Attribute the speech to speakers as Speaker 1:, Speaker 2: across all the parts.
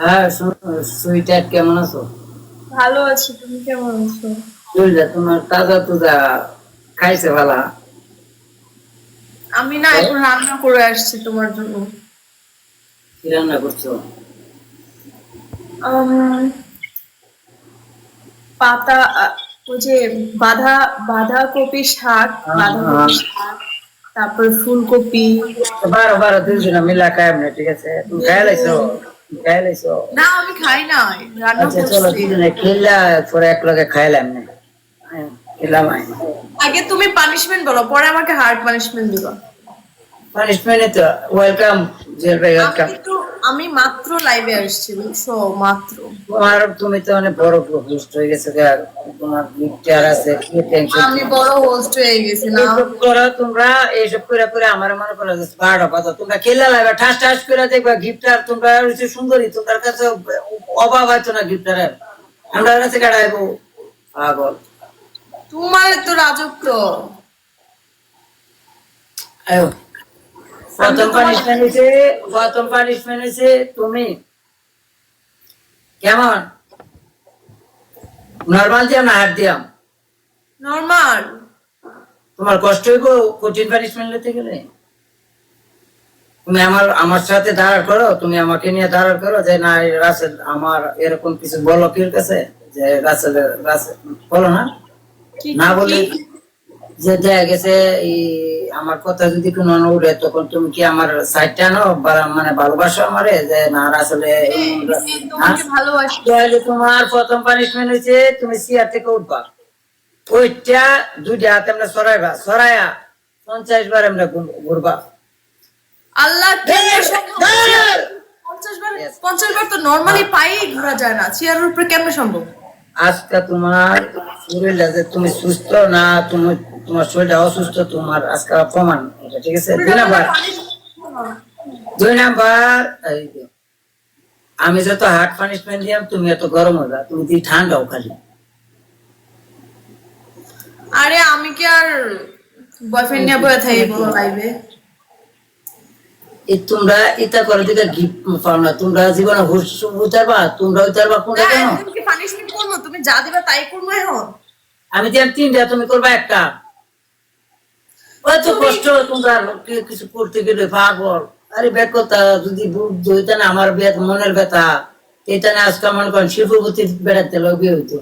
Speaker 1: হ্যাঁ, সুইটার কেমন আছো?
Speaker 2: ভালো আছি, তুমি কেমন আছো?
Speaker 1: চলছে তোমার তাজা তুজা খাইছে ভালা?
Speaker 2: আমি না এখন রান্না করে আসছি তোমার জন্য।
Speaker 1: কি রান্না করছো?
Speaker 2: আম, পাতা ওই যে বাঁধা বাঁধাকপি শাক, বাঁধাকপি শাক, তারপর ফুলকপি।
Speaker 1: বারো বারো দুজন মিলা খাই না, ঠিক আছে? তুমি খাই লাইছো? খাই লাইছো?
Speaker 2: না আমি খাই নাই, রান্না
Speaker 1: আচ্ছা চলো,
Speaker 2: করছি।
Speaker 1: দুজনে খেলা পরে এক লগে খাইলাম না। খেলাম
Speaker 2: আগে তুমি পানিশমেন্ট বলো, পরে আমাকে হার্ড পানিশমেন্ট দিবা।
Speaker 1: পানিশমেন্ট তো ওয়েলকাম, জেল ভাই
Speaker 2: আমি
Speaker 1: ওয়েলকাম।
Speaker 2: কিন্তু আমি মাত্র লাইভে আসছি বুঝছো, মাত্র।
Speaker 1: তুমি তো অনেক বড় হোস্ট হয়ে গেছো গা। তোমার গিফটার আছে, কি টেনশন
Speaker 2: আমি
Speaker 1: তোমার?
Speaker 2: বড় হোস্ট হয়ে গেছি না।
Speaker 1: এইসব করো তোমরা, এইসব করে করে আমার মনে করো যে বারোটা পাতা তোমরা খেলা লাগবে, ঠাস ঠাস করে দেখবা গিফটার তোমরা হচ্ছে সুন্দরী, তোমার কাছে অভাব হয়তো না গিফটারের। আমরা কাছে কাটাইবো পাগল।
Speaker 2: তোমার তো রাজত্ব।
Speaker 1: আয়ো,
Speaker 2: আমি তো
Speaker 1: প্রথম
Speaker 2: তোমার
Speaker 1: পানিশমেন্ট হয়েছে, প্রথম পানিশমেন্ট হয়েছে তুমি কেমন নর্মাল দিয়াম না হাত দিয়াম?
Speaker 2: নর্মাল।
Speaker 1: তোমার কষ্ট হইব কঠিন পানিশমেন্ট নিতে গেলে? তুমি আমার আমার সাথে দাঁড়ার করো, তুমি আমাকে নিয়ে দাঁড়ার করো যে না এই রাসেল আমার এরকম কিছু বলো কি কাছে, যে রাসেল রাসেল বলো না,
Speaker 2: কি
Speaker 1: না
Speaker 2: কি
Speaker 1: বলে
Speaker 2: কি
Speaker 1: যে দেখা গেছে এই আমার কথা যদি কোনো না উঠে তখন তুমি কি আমার সাইডটা আনো মানে ভালোবাসো আমারে যে না আসলে
Speaker 2: হ্যাঁ, হ্যাঁ, তোমাকে ভালোবাসি।
Speaker 1: তাহলে তোমার প্রথম পানিশমেন্ট হয়েছে তুমি চেয়ার থেকে উঠবা, ওইটা দুইটা হাতে আমরা সরাইবা, সরাইয়া 50 বার আমরা ঘুরবা।
Speaker 2: আল্লাহ কেমনে সম্ভব? 50 বার?
Speaker 1: Yes.
Speaker 2: 50 বার তো নর্মালি পায়েই ঘোরা যায় না, চেয়ারের উপরে কেমনে সম্ভব?
Speaker 1: আজকে তোমার শরীরটা যে তুমি সুস্থ না তুমি, তোমার শরীরটা অসুস্থ, তোমার আজকে প্রমাণ এটা, ঠিক আছে? দুই
Speaker 2: উল্টা পাল্টা
Speaker 1: নাম্বার,
Speaker 2: পানি।
Speaker 1: দুই নাম্বার, এই যে, আমি যত হার্ড পানিশমেন্ট দিলাম তুমি এত গরম হয়ে যা, তুমি তুই ঠান্ডাও খালি।
Speaker 2: আরে আমি কি আর বয়ফ্রেন্ড নিয়ে বয়ে থাকি কোনো লাইভে?
Speaker 1: এই তোমরা এটা করে দিকে গিফট পাও না, তোমরা জীবনে উঠারবা, তোমরা উঠারবা কোনটা
Speaker 2: হ্যাঁ,
Speaker 1: কেন?
Speaker 2: এখন কি পানিশমেন্ট করবো? তুমি যা দিবা তাই করবো এখন।
Speaker 1: আমি দিলাম তিনটা, তুমি করবা একটা। অত
Speaker 2: তুমি
Speaker 1: কষ্ট তোমরা কিছু করতে গেলে পাগল। আরে ব্যর্থতা যদি বুঝ হইতা না আমার মনের ব্যথা, এটা না আজকে মনে করেন শিল্পপতি বেড়াতে বিয়ে হইতো।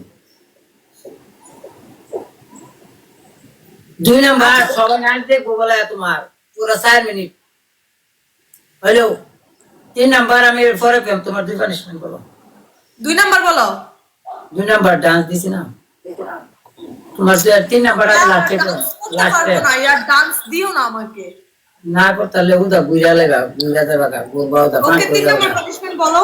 Speaker 1: দুই নাম্বার,
Speaker 2: আচ্ছা,
Speaker 1: সবাই নাচ দেখবো বলে তোমার পুরো 4 মিনিট হইলো। তিন নাম্বার আমি পরে পেলাম, তোমার দুই পানিশমেন্ট বলো।
Speaker 2: 2 নাম্বার বলো।
Speaker 1: দুই নাম্বার ডান্স দিছি না তোমার, তিন নাম্বার আছে লাস্টে,
Speaker 2: ডান্স করতে
Speaker 1: লাস্টে
Speaker 2: পারবো না ইয়ার, ডান্স দিও না আমাকে।
Speaker 1: না করতে উদা বুঝা লেগা, বুঝা দেবা ঘুরবা উদা পাঁচ
Speaker 2: ওকে,
Speaker 1: করে
Speaker 2: 3 নাম্বার
Speaker 1: যাবা।
Speaker 2: পানিশমেন্ট বলো।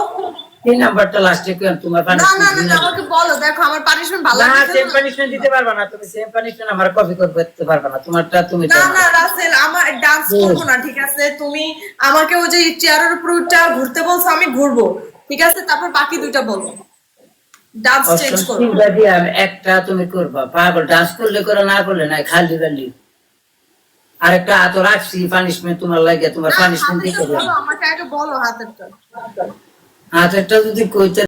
Speaker 1: তিন নাম্বারটা লাস্টে তোমার
Speaker 2: না না
Speaker 1: পানিশমেন্ট
Speaker 2: না
Speaker 1: দুই
Speaker 2: না,
Speaker 1: নাম্বার।
Speaker 2: আমাকে বলো, দেখো আমার পানিশমেন্ট ভালো
Speaker 1: না,
Speaker 2: লাগছে
Speaker 1: সেম
Speaker 2: না।
Speaker 1: পানিশমেন্ট দিতে পারবা না তুমি, সেম পানিশমেন্ট আমার কপি করতে পারবা না, তোমারটা তুমি
Speaker 2: না
Speaker 1: তাই না।
Speaker 2: না রাসেল, আমার ডান্স করবো না, ঠিক আছে? তুমি আমাকে ওই যে চেয়ারের উপর উঠটা ঘুরতে বলছো, আমি ঘুরবো, ঠিক আছে? তারপর বাকি 2টা বলো, ডান্স চেঞ্জ
Speaker 1: অপশন
Speaker 2: করো।
Speaker 1: তিনটা দিয়ে একটা তুমি করবা, পাগল ডান্স করলে করো, না করলে নাই, খালি খালি। আরেকটা হাত রাখছি পানিশমেন্ট তোমার লাগে, তোমার
Speaker 2: না
Speaker 1: পানিশমেন্ট
Speaker 2: হাতেরটা
Speaker 1: দিতে হবে।
Speaker 2: বলো, আমাকে আগে বলো হাতেরটা।
Speaker 1: হাতেরটা যদি কইতে